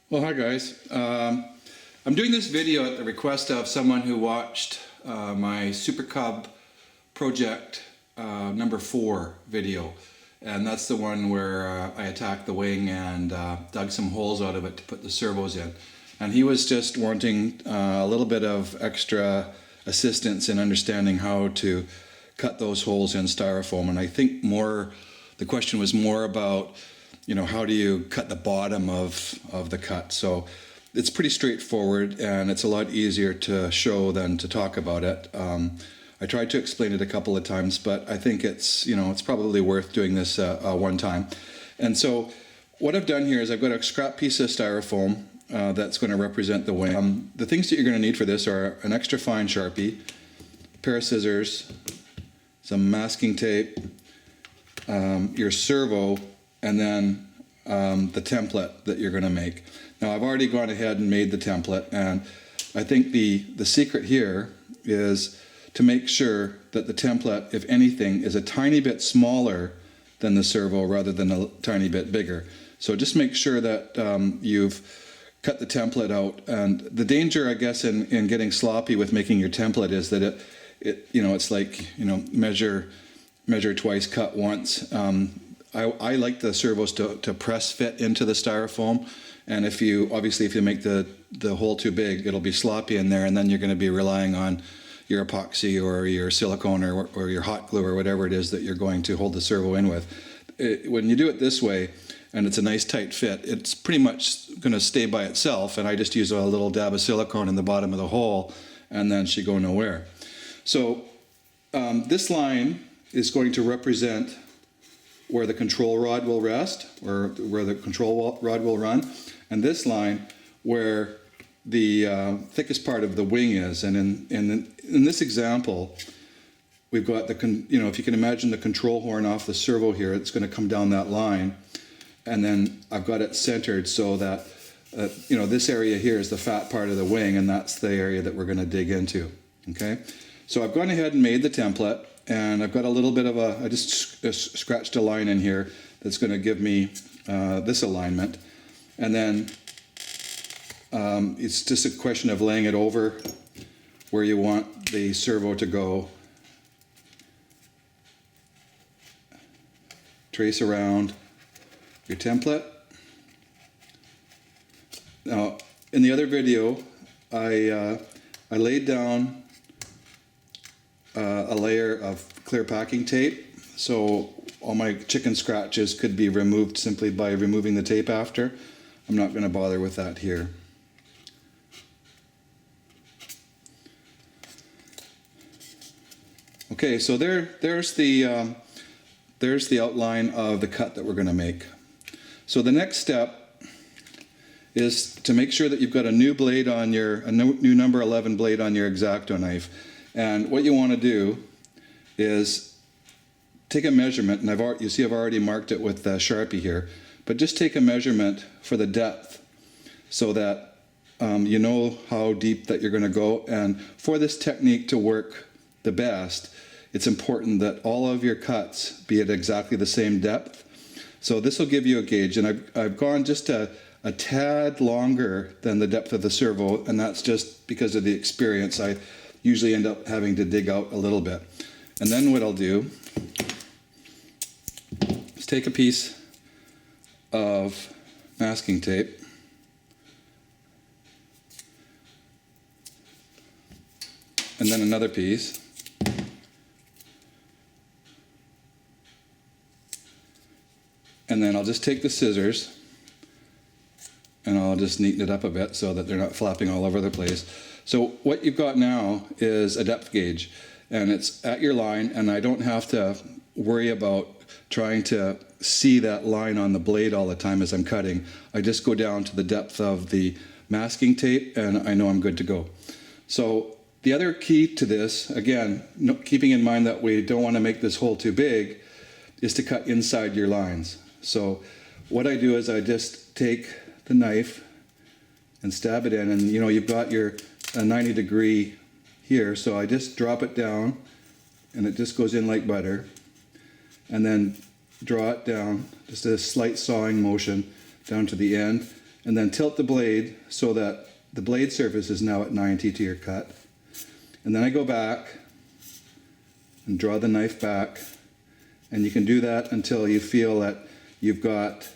Well, hi guys. I'm doing this video at the request of someone who watched my Super Cub Project number 4 video. And that's the one where I attacked the wing and dug some holes out of it to put the servos in. And he was just wanting a little bit of extra assistance in understanding how to cut those holes in styrofoam. And I think the question was more about, how do you cut the bottom of the cut? So it's pretty straightforward, and it's a lot easier to show than to talk about it. I tried to explain it a couple of times, but I think it's probably worth doing this one time. And so what I've done here is I've got a scrap piece of styrofoam that's going to represent the wing. The things that you're going to need for this are an extra fine Sharpie, a pair of scissors, some masking tape, your servo, and then the template that you're going to make. Now I've already gone ahead and made the template, and I think the secret here is to make sure that the template, if anything, is a tiny bit smaller than the servo rather than a tiny bit bigger. So just make sure that you've cut the template out. And the danger, I guess, in getting sloppy with making your template is that it's like, measure twice, cut once. I like the servos to press fit into the styrofoam, and if you make the hole too big, it'll be sloppy in there, and then you're going to be relying on your epoxy or your silicone or your hot glue or whatever it is that you're going to hold the servo in with. When you do it this way, and it's a nice tight fit, it's pretty much going to stay by itself, and I just use a little dab of silicone in the bottom of the hole, and then she go nowhere. So this line is going to represent where the control rod will rest, or where the control rod will run, and this line where the thickest part of the wing is. And in this example, we've got if you can imagine the control horn off the servo here, it's going to come down that line, and then I've got it centered so that this area here is the fat part of the wing, and that's the area that we're going to dig into. Okay, so I've gone ahead and made the template. And I've got a little bit of I just scratched a line in here that's going to give me this alignment. And then it's just a question of laying it over where you want the servo to go. Trace around your template. Now, in the other video, I laid down a layer of clear packing tape, so all my chicken scratches could be removed simply by removing the tape after. I'm not going to bother with that here. Okay, so there's the outline of the cut that we're going to make. So the next step is to make sure that you've got a new blade on a new number 11 blade on your X-Acto knife. And what you want to do is take a measurement, and I've already marked it with the Sharpie here, but just take a measurement for the depth so that you know how deep that you're going to go. And for this technique to work the best, it's important that all of your cuts be at exactly the same depth. So this will give you a gauge, and I've gone just a tad longer than the depth of the servo, and that's just because of the experience. I usually end up having to dig out a little bit. And then what I'll do is take a piece of masking tape, and then another piece, and then I'll just take the scissors and I'll just neaten it up a bit so that they're not flapping all over the place. So what you've got now is a depth gauge, and it's at your line, and I don't have to worry about trying to see that line on the blade all the time as I'm cutting. I just go down to the depth of the masking tape, and I know I'm good to go. So the other key to this, again, keeping in mind that we don't want to make this hole too big, is to cut inside your lines. So what I do is I just take the knife and stab it in, and you've got your 90-degree here, so I just drop it down, and it just goes in like butter, and then draw it down, just a slight sawing motion down to the end, and then tilt the blade so that the blade surface is now at 90 to your cut. And then I go back and draw the knife back, and you can do that until you feel that you've got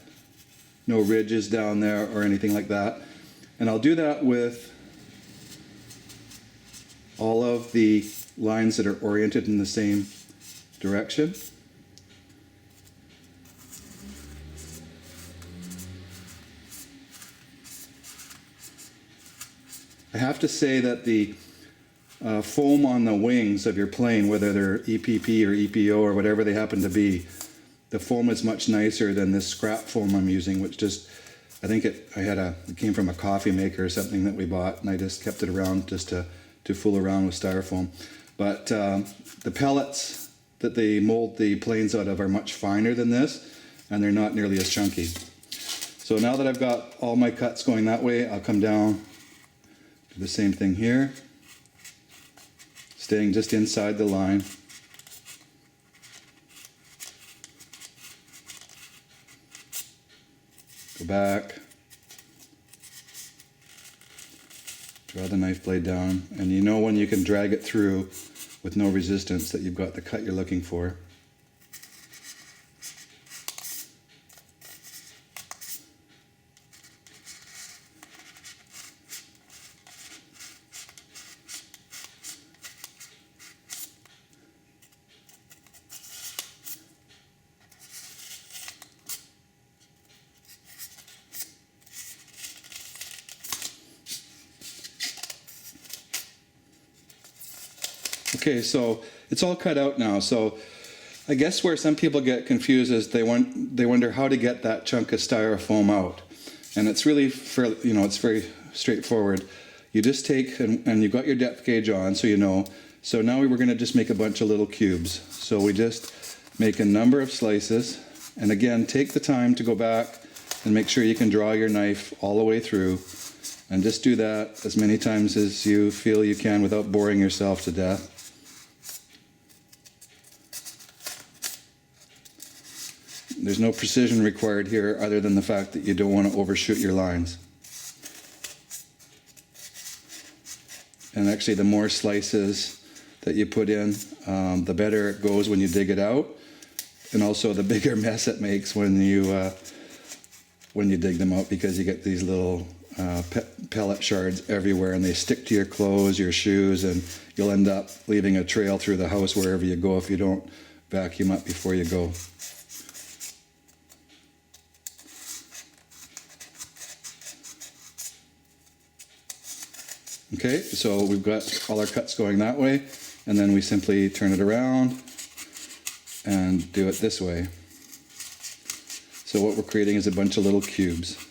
no ridges down there or anything like that. And I'll do that with all of the lines that are oriented in the same direction. I have to say that the foam on the wings of your plane, whether they're EPP or EPO or whatever they happen to be, the foam is much nicer than this scrap foam I'm using, which just, I think it came from a coffee maker or something that we bought, and I just kept it around just to fool around with styrofoam. But the pellets that they mold the planes out of are much finer than this, and they're not nearly as chunky. So now that I've got all my cuts going that way, I'll come down, do the same thing here, staying just inside the line. Go back, draw the knife blade down, and you know when you can drag it through with no resistance that you've got the cut you're looking for. Okay, so it's all cut out now. So I guess where some people get confused is they wonder how to get that chunk of styrofoam out. And it's really, it's very straightforward. You just take, and you've got your depth gauge on, so you know. So now we're going to just make a bunch of little cubes. So we just make a number of slices. And again, take the time to go back and make sure you can draw your knife all the way through. And just do that as many times as you feel you can without boring yourself to death. There's no precision required here other than the fact that you don't want to overshoot your lines. And actually the more slices that you put in, the better it goes when you dig it out. And also the bigger mess it makes when you dig them out, because you get these little pellet shards everywhere, and they stick to your clothes, your shoes, and you'll end up leaving a trail through the house wherever you go if you don't vacuum up before you go. Okay, so we've got all our cuts going that way, and then we simply turn it around and do it this way. So what we're creating is a bunch of little cubes.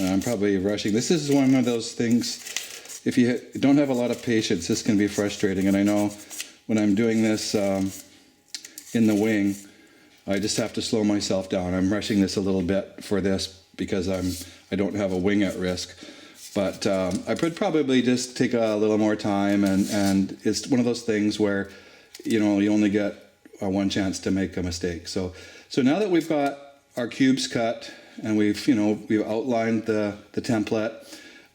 I'm probably rushing. This is one of those things, if you don't have a lot of patience, this can be frustrating. And I know when I'm doing this in the wing, I just have to slow myself down. I'm rushing this a little bit for this because I don't have a wing at risk. But I could probably just take a little more time, and it's one of those things where, you only get one chance to make a mistake. So now that we've got our cubes cut, and we've outlined the template,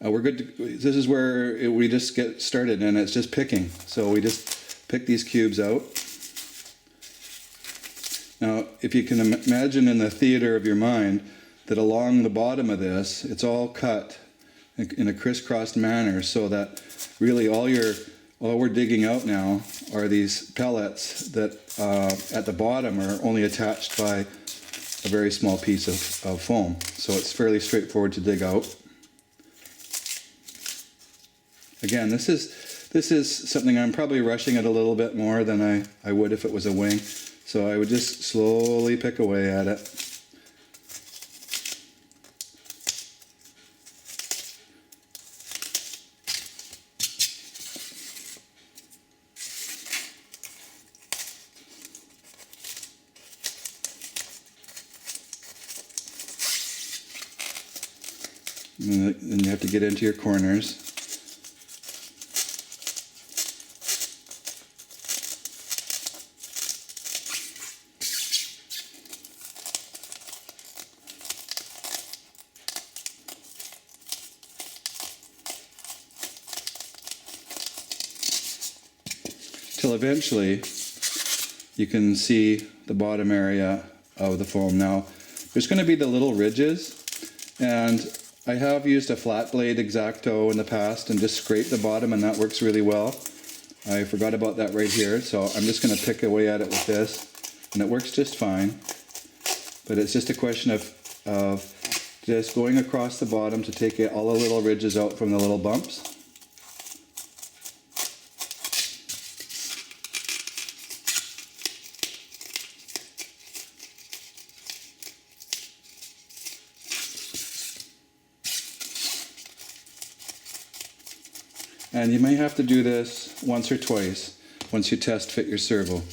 we're good this is where we just get started, and it's just picking. So we just pick these cubes out. Now, if you can imagine in the theater of your mind that along the bottom of this, it's all cut in a crisscrossed manner, so that really all we're digging out now are these pellets that at the bottom are only attached by a very small piece of foam. So it's fairly straightforward to dig out. Again, this is something I'm probably rushing it a little bit more than I would if it was a wing. So I would just slowly pick away at it. And then you have to get into your corners. Till eventually you can see the bottom area of the foam. Now there's going to be the little ridges, and I have used a flat blade X-Acto in the past and just scraped the bottom, and that works really well. I forgot about that right here, so I'm just going to pick away at it with this, and it works just fine. But it's just a question of just going across the bottom to take all the little ridges out from the little bumps. And you may have to do this once or twice once you test fit your servo.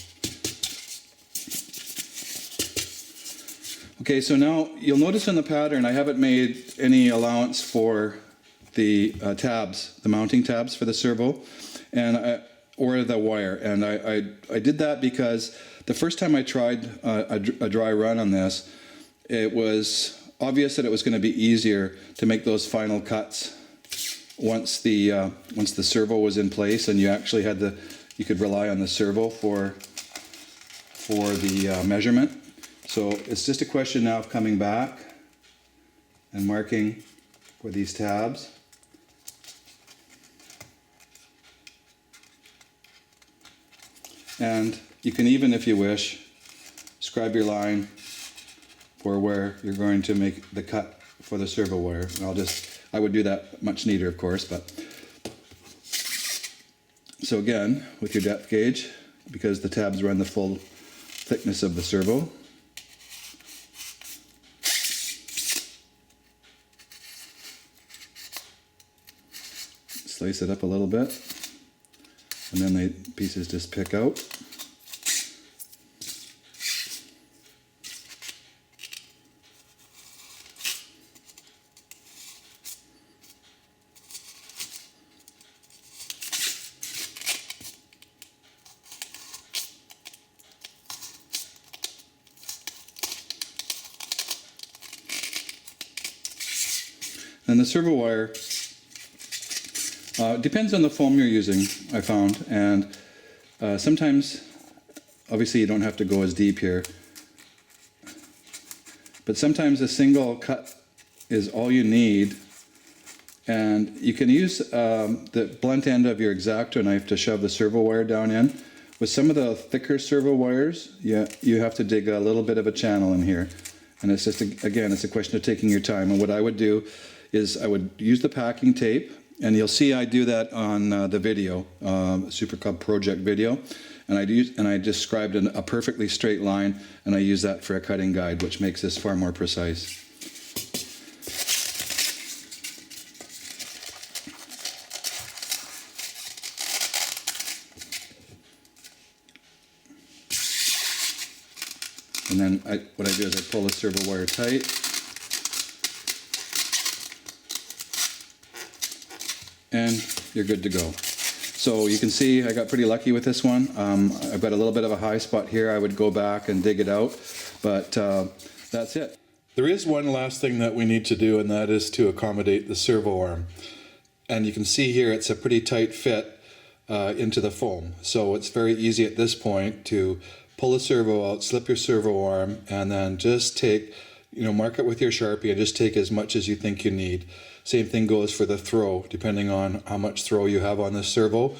Okay, so now you'll notice in the pattern I haven't made any allowance for the tabs, the mounting tabs for the servo, or the wire. And I did that because the first time I tried a dry run on this, it was obvious that it was going to be easier to make those final cuts once the servo was in place, and you actually had you could rely on the servo for the measurement. So it's just a question now of coming back and marking for these tabs. And you can even, if you wish, scribe your line for where you're going to make the cut for the servo wire. And I would do that much neater, of course, but so again, with your depth gauge, because the tabs run the full thickness of the servo, slice it up a little bit, and then the pieces just pick out. And the servo wire depends on the foam you're using, I found, and sometimes, obviously you don't have to go as deep here, but sometimes a single cut is all you need, and you can use the blunt end of your X-Acto knife to shove the servo wire down in. With some of the thicker servo wires, you have to dig a little bit of a channel in here, and it's just, again, it's a question of taking your time. And what I would do is I would use the packing tape, and you'll see I do that on the video, Super Cub Project video, and I described a perfectly straight line, and I use that for a cutting guide, which makes this far more precise. And then what I do is I pull the servo wire tight. And you're good to go. So you can see I got pretty lucky with this one. I've got a little bit of a high spot here. I would go back and dig it out, but that's it. There is one last thing that we need to do, and that is to accommodate the servo arm. And you can see here it's a pretty tight fit into the foam. So it's very easy at this point to pull the servo out, slip your servo arm, and then just take, mark it with your Sharpie and just take as much as you think you need. Same thing goes for the throw. Depending on how much throw you have on the servo,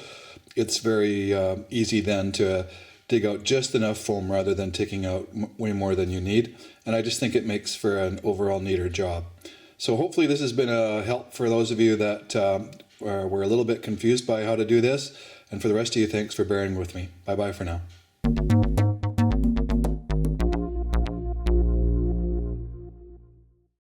it's very easy then to dig out just enough foam rather than taking out way more than you need. And I just think it makes for an overall neater job. So hopefully this has been a help for those of you that were a little bit confused by how to do this. And for the rest of you, thanks for bearing with me. Bye-bye for now.